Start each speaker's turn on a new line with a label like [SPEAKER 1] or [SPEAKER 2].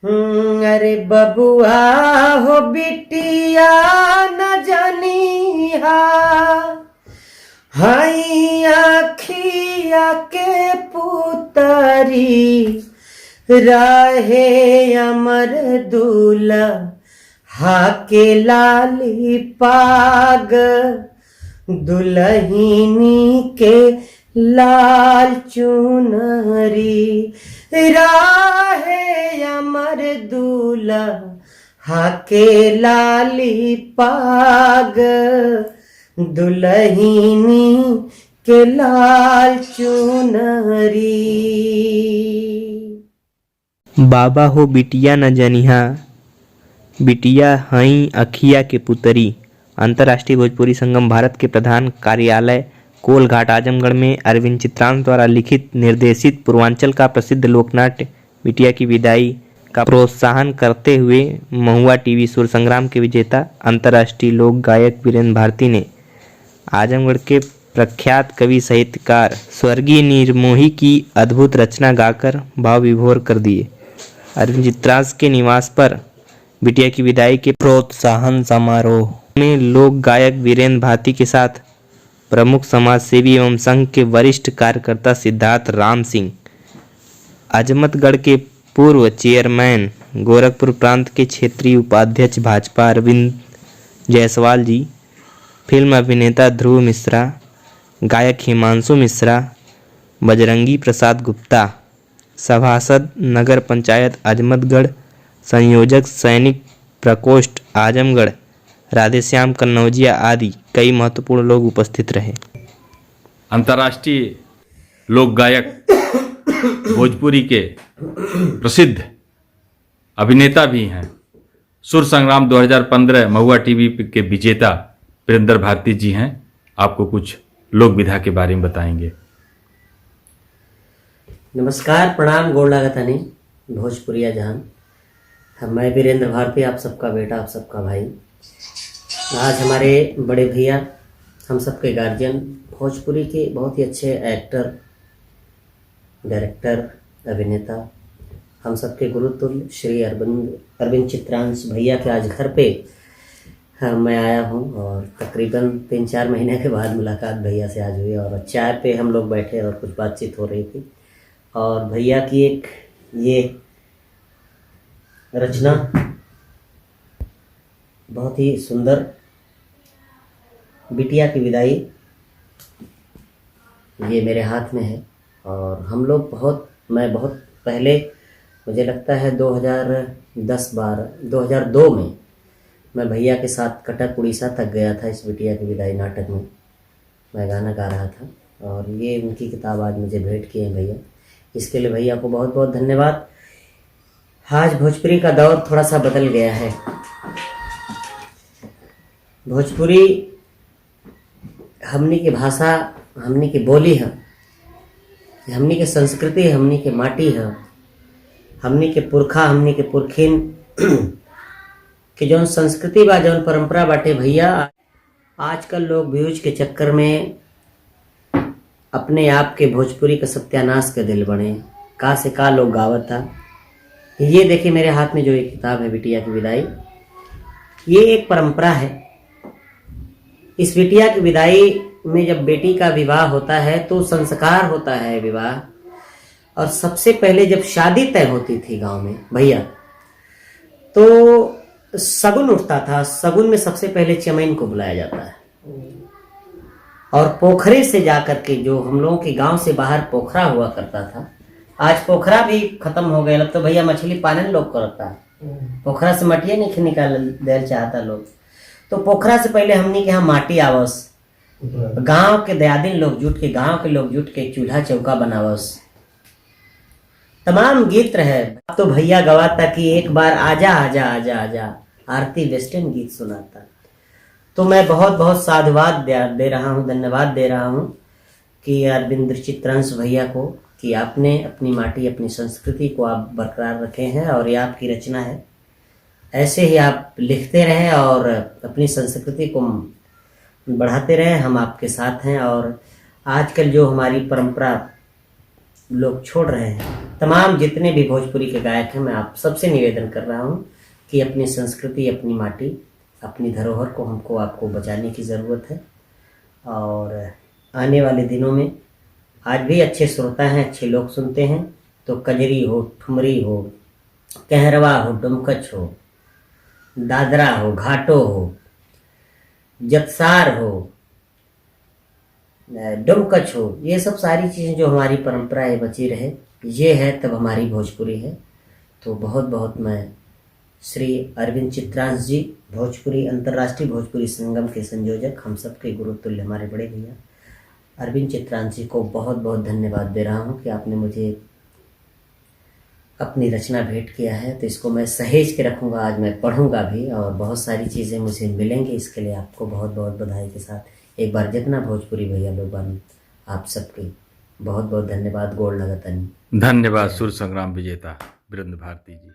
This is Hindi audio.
[SPEAKER 1] अरे बबुआ हो बिटिया न जानिहा, हई अखिया के पुतरी रहे अमर दूल्हा हाके लाली पाग, दुल्हनी के लाल चुनरी राहे अमर दूल्हा हाके लाली पाग, दुल्हनी के लाल चुनरी।
[SPEAKER 2] बाबा हो बिटिया न जनिहा, बिटिया हई अखिया के पुतरी। अंतर्राष्ट्रीय भोजपुरी संगम भारत के प्रधान कार्यालय कोलघाट आजमगढ़ में अरविंद चित्रांश द्वारा लिखित निर्देशित पूर्वांचल का प्रसिद्ध लोकनाट्य बिटिया की विदाई का प्रोत्साहन करते हुए महुआ टीवी सुर संग्राम के विजेता अंतर्राष्ट्रीय लोक गायक वीरेंद्र भारती ने आजमगढ़ के प्रख्यात कवि साहित्यकार स्वर्गीय निर्मोही की अद्भुत रचना गाकर भाव विभोर कर दिए। अरविंद चित्रांश के निवास पर बिटिया की विदाई के प्रोत्साहन समारोह में लोक गायक वीरेंद्र भारती के साथ प्रमुख समाजसेवी एवं संघ के वरिष्ठ कार्यकर्ता सिद्धार्थ राम सिंह, अजमतगढ़ के पूर्व चेयरमैन, गोरखपुर प्रांत के क्षेत्रीय उपाध्यक्ष भाजपा अरविंद जायसवाल जी, फिल्म अभिनेता ध्रुव मिश्रा, गायक हिमांशु मिश्रा, बजरंगी प्रसाद गुप्ता, सभासद नगर पंचायत अजमतगढ़, संयोजक सैनिक प्रकोष्ठ आजमगढ़ राधेश्याम कन्नौजिया आदि कई महत्वपूर्ण लोग उपस्थित रहे।
[SPEAKER 3] अंतर्राष्ट्रीय लोक गायक भोजपुरी के प्रसिद्ध अभिनेता भी हैं, सुर संग्राम 2015 महुआ टीवी के विजेता वीरेंद्र भारती जी हैं। आपको कुछ लोक विधा के बारे में बताएंगे।
[SPEAKER 1] नमस्कार, प्रणाम, गोड़ लागतानी भोजपुरिया जान। मैं वीरेंद्र भारती, आप सबका बेटा, आप सबका भाई। आज हमारे बड़े भैया, हम सबके गार्जियन, भोजपुरी के बहुत ही अच्छे एक्टर, डायरेक्टर, अभिनेता, हम सबके गुरुतुल्य श्री अरविंद चित्रांश भैया के आज घर पे मैं आया हूँ और तकरीबन 3-4 महीने के बाद मुलाकात भैया से आज हुई और चाय पे हम लोग बैठे और कुछ बातचीत हो रही थी और भैया की एक ये रचना बहुत ही सुंदर, बिटिया की विदाई, ये मेरे हाथ में है। और हम लोग मैं बहुत पहले, मुझे लगता है 2002 में मैं भैया के साथ कटक उड़ीसा तक गया था इस बिटिया की विदाई नाटक में। मैं गाना गा रहा था और ये उनकी किताब आज मुझे भेंट किए भैया, इसके लिए भैया को बहुत बहुत धन्यवाद। आज भोजपुरी का दौर थोड़ा सा बदल गया है। भोजपुरी हमनी की भाषा, हमनी की बोली है, हमनी के संस्कृति, हमनी के माटी है, हमनी के पुरखा, हमनी के पुरखिन कि जौन संस्कृति बा, जौन परंपरा बाटे भैया, आजकल लोग व्यूज के चक्कर में अपने आप के भोजपुरी का सत्यानाश के दिल बने। का से का लोग गावत था। ये देखिए मेरे हाथ में जो एक किताब है बिटिया की विदाई, ये एक परंपरा है। इस बिटिया की विदाई में जब बेटी का विवाह होता है तो संस्कार होता है विवाह, और सबसे पहले जब शादी तय होती थी गांव में भैया, तो सगुन उठता था। सगुन में सबसे पहले चमैन को बुलाया जाता है और पोखरे से जाकर के, जो हम लोगों के गांव से बाहर पोखरा हुआ करता था, आज पोखरा भी खत्म हो गया। अब तो भैया मछली पालन लोग करता है, पोखरा से मटिया नहीं निकाल देना चाहता लोग। तो पोखरा से पहले हमने के यहाँ माटी आवस, गांव के दयादिन लोग जुट के, गांव के लोग जुट के चूल्हा चौका बनावस, तमाम गीत रहे। तो भैया गवाता कि एक बार आजा आजा आजा आजा, आरती वेस्टर्न गीत सुनाता। तो मैं बहुत बहुत साधुवाद दे रहा हूँ, धन्यवाद दे रहा हूँ कि अरविंद चित्रांश भैया को, कि आपने अपनी माटी, अपनी संस्कृति को आप बरकरार रखे हैं और ये आपकी रचना है। ऐसे ही आप लिखते रहें और अपनी संस्कृति को बढ़ाते रहें। हम आपके साथ हैं। और आजकल जो हमारी परंपरा लोग छोड़ रहे हैं, तमाम जितने भी भोजपुरी के गायक हैं, मैं आप सबसे निवेदन कर रहा हूँ कि अपनी संस्कृति, अपनी माटी, अपनी धरोहर को हमको आपको बचाने की ज़रूरत है। और आने वाले दिनों में आज भी अच्छे श्रोता हैं, अच्छे लोग सुनते हैं, तो कजरी हो, ठुमरी हो, कहरवा हो, डुमकच हो, दादरा हो, घाटो हो, जतसार हो, डुमकच हो, ये सब सारी चीज़ें जो हमारी परंपरा है बची रहे, ये है तब हमारी भोजपुरी है। तो बहुत बहुत मैं श्री अरविंद चित्रांश जी, भोजपुरी अंतर्राष्ट्रीय भोजपुरी संगम के संयोजक, हम सब के गुरुतुल्य हमारे बड़े भैया अरविंद चित्रांश जी को बहुत बहुत धन्यवाद दे रहा हूँ कि आपने मुझे अपनी रचना भेंट किया है। तो इसको मैं सहेज के रखूँगा, आज मैं पढ़ूँगा भी और बहुत सारी चीज़ें मुझे मिलेंगी। इसके लिए आपको बहुत बहुत बधाई के साथ एक बार जितना भोजपुरी भैया लोग बन, आप सबके बहुत बहुत धन्यवाद। गोड़ लगतनी।
[SPEAKER 3] धन्यवाद सुर संग्राम विजेता वृंद भारती जी।